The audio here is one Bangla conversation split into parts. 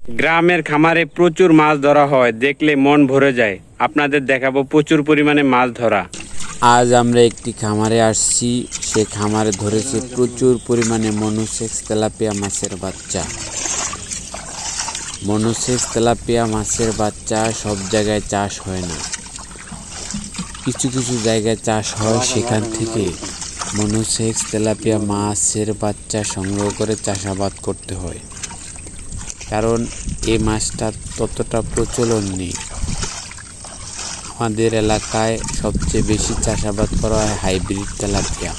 গ্রামের খামারে প্রচুর মাছ ধরা হয়, দেখলে মন ভরে যায়। আপনাদের দেখাবো প্রচুর পরিমাণে মাছ ধরা। আজ আমরা একটি খামারে আসছি। সে খামারে ধরেছে প্রচুর পরিমাণে মনোসেক্স তেলাপিয়া মাছের বাচ্চা। মনোসেক্স তেলাপিয়া মাছের বাচ্চা সব জায়গায় চাষ হয় না, কিছু কিছু জায়গায় চাষ হয়। সেখান থেকে মনোসেক্স তেলাপিয়া মাছের বাচ্চা সংগ্রহ করে চাষাবাদ করতে হয়, কারণ এই মাছটা ততটা প্রচলন নেই। আমাদের এলাকায় সবচেয়ে বেশি চাষাবাদ করা হয় হাইব্রিড তেলাপিয়া।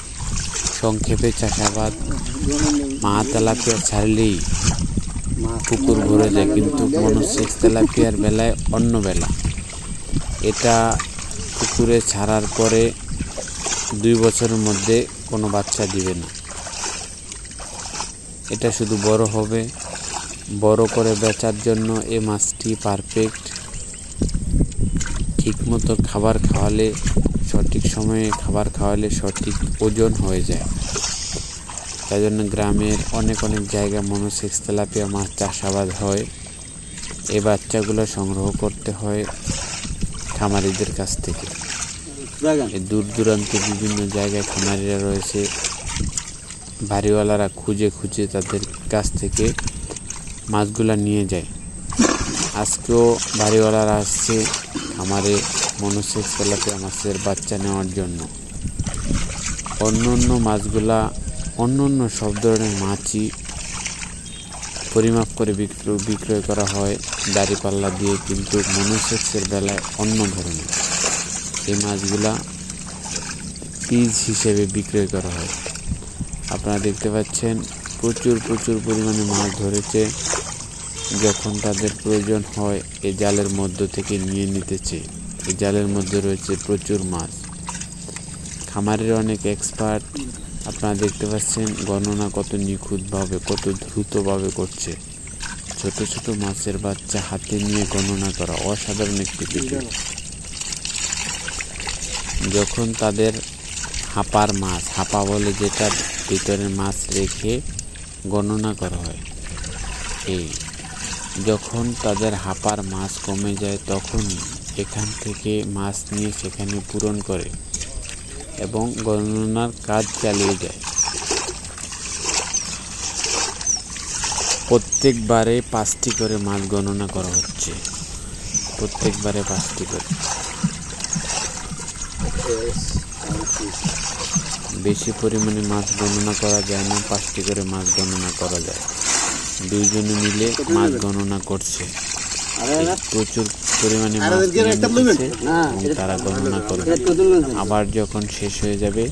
সংক্ষেপে চাষাবাদ, মা তেলাপিয়া ছাড়লেই পুকুর ভরে যায়, কিন্তু মনোসেক্স তেলাপিয়ার বেলায় অন্য বেলা। এটা পুকুরে ছাড়ার পরে 2 বছরের মধ্যে কোনো বাচ্চা দিবে না। এটা শুধু বড় হবে, বড় করে বেচার জন্য এই মাছটি পারফেক্ট। ঠিকমতো খাবার খাওয়ালে, সঠিক সময়ে খাবার খাওয়ালে সঠিক ওজন হয়ে যায়। তাই জন্য গ্রামের অনেক জায়গায় মনোসেক্স তেলাপিয়া মাছ চাষাবাদ হয়। এই বাচ্চাগুলো সংগ্রহ করতে হয় খামারিদের কাছ থেকে। দূর দূরান্তে বিভিন্ন জায়গায় খামারিরা রয়েছে, বাড়িওয়ালারা খুঁজে তাদের কাছ থেকে মাছগুলা নিয়ে যায়। আজকেও বাড়িওয়ালারা আসছে খামারে মনোসেক্স তেলাপিয়া মাছের বাচ্চা নেওয়ার জন্য। অন্য মাছগুলা, অন্য সব ধরনের মাছই পরিমাপ করে বিক্রয় করা হয় দাঁড়িপাল্লা দিয়ে, কিন্তু মনোসেক্সের বেলায় অন্য ধরনের। এই মাছগুলা পিস হিসেবে বিক্রয় করা হয়। আপনারা দেখতে পাচ্ছেন প্রচুর পরিমাণে মাছ ধরেছে। যখন তাদের প্রয়োজন হয় এই জালের মধ্য থেকে নিয়ে নিতেছে। এই জালের মধ্যে রয়েছে প্রচুর মাছ। খামারের অনেক এক্সপার্ট, আপনারা দেখতে পাচ্ছেন গণনা কত নিখুঁতভাবে, কত দ্রুতভাবে করছে। ছোট মাছের বাচ্চা হাতে নিয়ে গণনা করা অসাধারণ একটি বিষয়। যখন তাদের হাঁপার মাছ, হাঁপা বলে যেটার ভিতরে মাছ রেখে গণনা করা হয়, যখন তাদের হাঁপার মাছ কমে যায় তখনই এখান থেকে মাছ নিয়ে সেখানে পূরণ করে এবং গণনার কাজ চালিয়ে যায়। প্রত্যেকবারে 5টি করে মাছ গণনা করা হচ্ছে, প্রত্যেকবারে 5টি করে। বেশি পরিমাণে মাছ গণনা করা যায় না, 5টি করে মাছ গণনা করা যায়। 2 জনে মিলে মাছ গণনা করছে। প্রচুর পরিমাণে মাছ নিয়েছে এবং তারা গণনা করবে। আবার যখন শেষ হয়ে যাবে